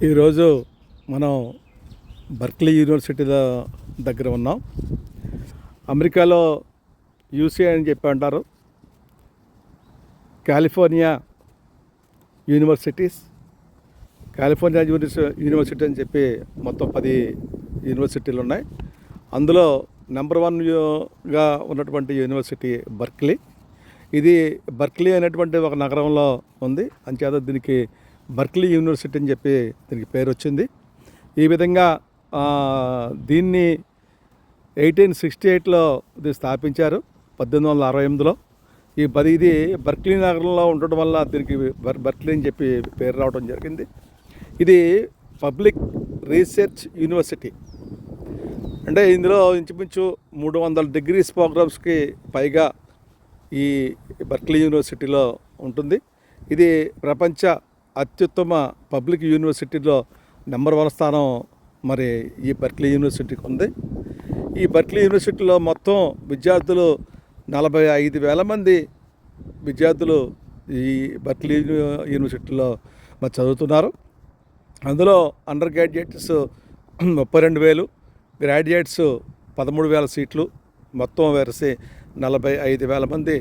ఈరోజు మనం Berkeley university దగ్గర ఉన్నాం. అమెరికాలో యూసీ అని చెప్పి అంటారు, కాలిఫోర్నియా యూనివర్సిటీస్. కాలిఫోర్నియా యూనివర్సిటీ అని చెప్పి మొత్తం 10 యూనివర్సిటీలు ఉన్నాయి. అందులో నెంబర్ 1గా ఉన్నటువంటి యూనివర్సిటీ బర్క్లీ. ఇది బర్క్లీ అనేటువంటి ఒక నగరంలో ఉంది. అంచేత దీనికి బర్క్లీ యూనివర్సిటీ అని చెప్పి దీనికి పేరు వచ్చింది. ఈ విధంగా దీన్ని 1868లో ఇది స్థాపించారు, 1868లో. ఇది బర్క్లీ నగరంలో ఉండటం వల్ల దీనికి బర్క్లీ అని చెప్పి పేరు రావడం జరిగింది. ఇది పబ్లిక్ రీసెర్చ్ యూనివర్సిటీ. అంటే ఇందులో ఇంచుమించు 300 డిగ్రీస్ ప్రోగ్రామ్స్కి పైగా ఈ బర్క్లీ యూనివర్సిటీలో ఉంటుంది. ఇది ప్రపంచ అత్యుత్తమ పబ్లిక్ యూనివర్సిటీలో నెంబర్ 1 స్థానం మరి ఈ బర్క్లీ యూనివర్సిటీకి ఉంది. ఈ బర్క్లీ యూనివర్సిటీలో మొత్తం విద్యార్థులు 45,000 మంది విద్యార్థులు ఈ బర్క్లీ యూనివర్సిటీలో మరి చదువుతున్నారు. అందులో అండర్ గ్రాడ్యుయేట్స్ 32,000, గ్రాడ్యుయేట్స్ 13,000 సీట్లు, మొత్తం వేసి 45,000 మంది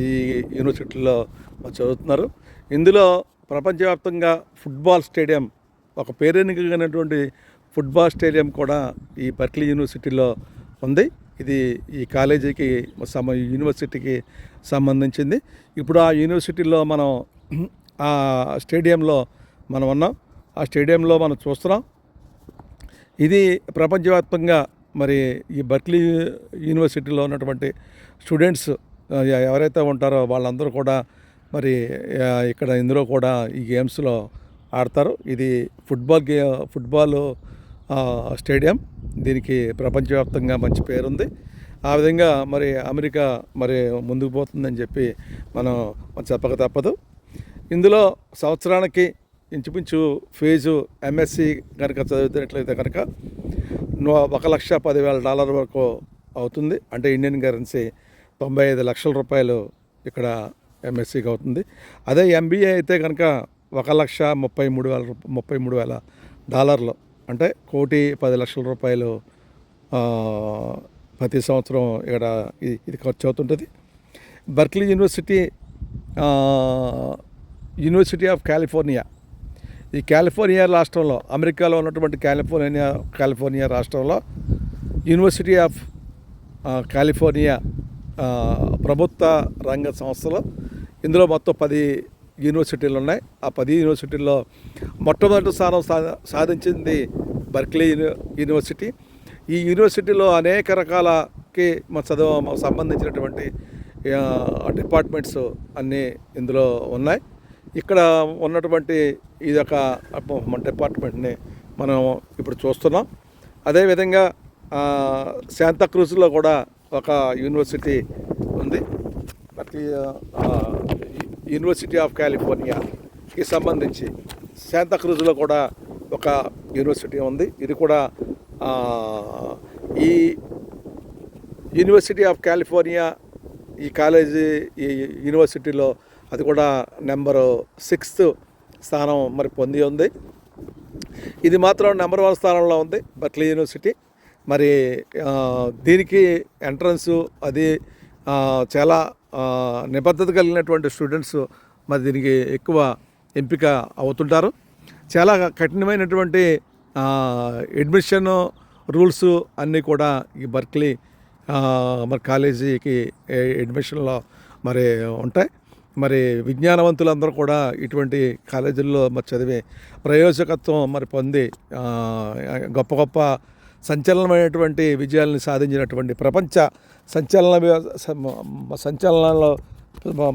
ఈ యూనివర్సిటీలో చదువుతున్నారు. ఇందులో ప్రపంచవ్యాప్తంగా ఫుట్బాల్ స్టేడియం, ఒక పేరెన్నికైనటువంటి ఫుట్బాల్ స్టేడియం కూడా ఈ బర్క్లీ యూనివర్సిటీలో ఉంది. ఇది ఈ కాలేజీకి యూనివర్సిటీకి సంబంధించింది. ఇప్పుడు ఆ యూనివర్సిటీలో మనం ఆ స్టేడియంలో మనం ఉన్నాం. ఆ స్టేడియంలో మనం చూస్తున్నాం. ఇది ప్రపంచవ్యాప్తంగా మరి ఈ బర్క్లీ యూనివర్సిటీలో ఉన్నటువంటి స్టూడెంట్స్ ఎవరైతే ఉంటారో వాళ్ళందరూ కూడా మరి ఇక్కడ ఇందులో కూడా ఈ గేమ్స్లో ఆడతారు. ఇది ఫుట్బాల్ స్టేడియం. దీనికి ప్రపంచవ్యాప్తంగా మంచి పేరుంది. ఆ విధంగా మరి అమెరికా మరి ముందుకు పోతుందని చెప్పి మనం చెప్పక తప్పదు. ఇందులో సంవత్సరానికి ఇంచుమించు ఫీజు ఎంఎస్సి కనుక చదువుతున్నట్లయితే కనుక $1,10,000 వరకు అవుతుంది. అంటే ఇండియన్ కరెన్సీ 95 లక్షల రూపాయలు ఇక్కడ ఎంఎస్సికి అవుతుంది. అదే ఎంబీఏ అయితే కనుక $1,33,000 అంటే $1,10,00,000 ప్రతి సంవత్సరం ఇక్కడ ఇది ఖర్చు అవుతుంటుంది. Berkeley university of California. ఈ కాలిఫోర్నియా రాష్ట్రంలో, అమెరికాలో ఉన్నటువంటి కాలిఫోర్నియా రాష్ట్రంలో యూనివర్సిటీ ఆఫ్ కాలిఫోర్నియా ప్రభుత్వ రంగ సంస్థలు. ఇందులో మొత్తం 10 యూనివర్సిటీలు ఉన్నాయి. ఆ 10 యూనివర్సిటీల్లో మొట్టమొదటి స్థానం సాధించింది బర్క్లీ యూనివర్సిటీ. ఈ యూనివర్సిటీలో అనేక రకాలకి సంబంధించినటువంటి డిపార్ట్మెంట్స్ అన్నీ ఇందులో ఉన్నాయి. ఇక్కడ ఉన్నటువంటి ఇదొక డిపార్ట్మెంట్ని మనం ఇప్పుడు చూస్తున్నాం. అదేవిధంగా శాంతాక్రూజ్లో కూడా ఒక యూనివర్సిటీ ఉంది. యూనివర్సిటీ ఆఫ్ కాలిఫోర్నియాకి సంబంధించి శాంతాక్రూజ్లో కూడా ఒక యూనివర్సిటీ ఉంది. ఇది కూడా ఈ యూనివర్సిటీ ఆఫ్ కాలిఫోర్నియా ఈ యూనివర్సిటీలో అది కూడా నెంబర్ 6th స్థానం మరి పొంది ఉంది. ఇది మాత్రం నెంబర్ 1 స్థానంలో ఉంది బర్క్లీ యూనివర్సిటీ. మరి దీనికి ఎంట్రన్సు అది చాలా నిబద్ధత కలిగినటువంటి స్టూడెంట్స్ మరి దీనికి ఎక్కువ ఎంపిక అవుతుంటారు. చాలా కఠినమైనటువంటి అడ్మిషన్ రూల్స్ అన్నీ కూడా ఈ బర్క్లీ మరి కాలేజీకి అడ్మిషన్లో మరి ఉంటాయి. మరి విజ్ఞానవంతులందరూ కూడా ఇటువంటి కాలేజీల్లో మరి చదివి ప్రయోజకత్వం మరి పొంది గొప్ప గొప్ప సంచలనమైనటువంటి విజయాలను సాధించినటువంటి ప్రపంచ సంచలనాల్లో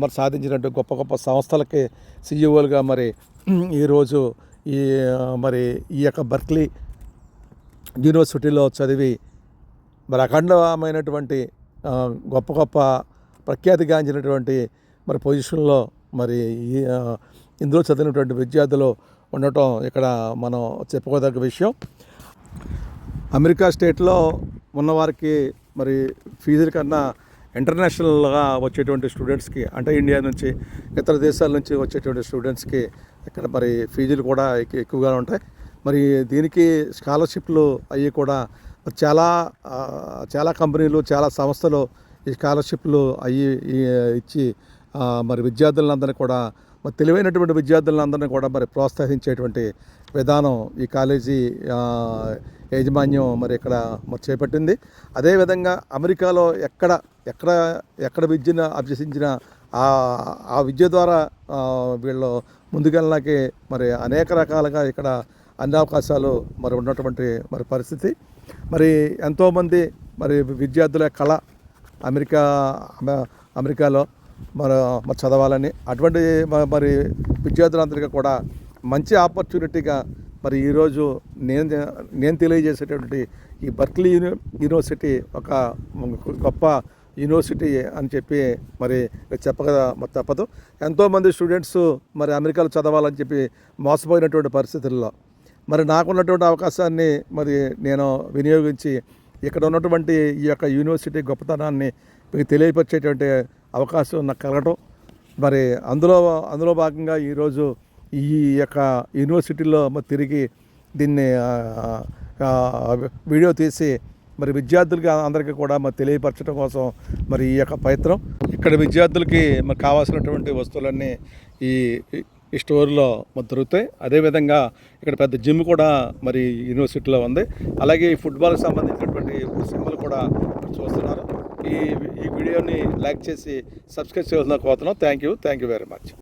మరి సాధించినట్టు గొప్ప గొప్ప సంస్థలకి సిఇఓలుగా మరి ఈరోజు ఈ యొక్క బర్క్లీ యూనివర్సిటీలో చదివి మరి అఖండమైనటువంటి గొప్ప గొప్ప ప్రఖ్యాతిగాంచినటువంటి మరి పొజిషన్లో మరి ఇందులో చదివినటువంటి విద్యార్థులు ఉండటం ఇక్కడ మనం చెప్పుకోదగ్గ విషయం. అమెరికా స్టేట్లో ఉన్నవారికి మరి ఫీజుల కన్నా ఇంటర్నేషనల్గా వచ్చేటువంటి స్టూడెంట్స్కి, అంటే ఇండియా నుంచి ఇతర దేశాల నుంచి వచ్చేటువంటి స్టూడెంట్స్కి ఇక్కడ మరి ఫీజులు కూడా ఎక్కువగా ఉంటాయి. మరి దీనికి స్కాలర్షిప్లు అవి కూడా చాలా చాలా కంపెనీలు, చాలా సంస్థలు ఈ స్కాలర్షిప్లు అవి ఇచ్చి మరి విద్యార్థులందరినీ కూడా, మరి తెలివైనటువంటి విద్యార్థులందరినీ కూడా మరి ప్రోత్సహించేటువంటి విధానం ఈ కాలేజీ యాజమాన్యం మరి ఇక్కడ మరి చేపట్టింది. అదేవిధంగా అమెరికాలో ఎక్కడ ఎక్కడ ఎక్కడ విద్యను అభ్యసించిన ఆ విద్య ద్వారా వీళ్ళు ముందుకెళ్ళడానికి మరి అనేక రకాలుగా ఇక్కడ అన్ని అవకాశాలు మరి ఉన్నటువంటి మరి పరిస్థితి. మరి ఎంతోమంది మరి విద్యార్థుల కళ అమెరికాలో మరి చదవాలని, అటువంటి మరి విద్యార్థులందరికీ కూడా మంచి ఆపర్చునిటీగా మరి ఈరోజు నేను తెలియజేసేటువంటి ఈ బర్క్లీ యూనివర్సిటీ ఒక గొప్ప యూనివర్సిటీ అని చెప్పి మరి చెప్పక తప్పదు. ఎంతోమంది స్టూడెంట్స్ మరి అమెరికాలో చదవాలని చెప్పి మోసపోయినటువంటి పరిస్థితుల్లో మరి నాకున్నటువంటి అవకాశాన్ని మరి నేను వినియోగించి ఇక్కడ ఉన్నటువంటి ఈ యొక్క యూనివర్సిటీ గొప్పతనాన్ని మీకు తెలియపరిచేటువంటి అవకాశం నాకు కలగటం, మరి అందులో భాగంగా ఈరోజు ఈ యొక్క యూనివర్సిటీలో మరి తిరిగి దీన్ని వీడియో తీసి మరి విద్యార్థులకి అందరికీ కూడా మరి తెలియపరచడం కోసం మరి ఈ యొక్క ప్రయత్నం. ఇక్కడ విద్యార్థులకి మరి కావాల్సినటువంటి వస్తువులన్నీ ఈ స్టోర్లో మరి దొరుకుతాయి. అదేవిధంగా ఇక్కడ పెద్ద జిమ్ కూడా మరి యూనివర్సిటీలో ఉంది. అలాగే ఈ ఫుట్బాల్కి సంబంధించినటువంటి సింబల్ కూడా చూస్తున్నారు. ఈ వీడియోని లైక్ చేసి సబ్స్క్రైబ్ చేయాలని కోరుతున్నాం. Thank you very much.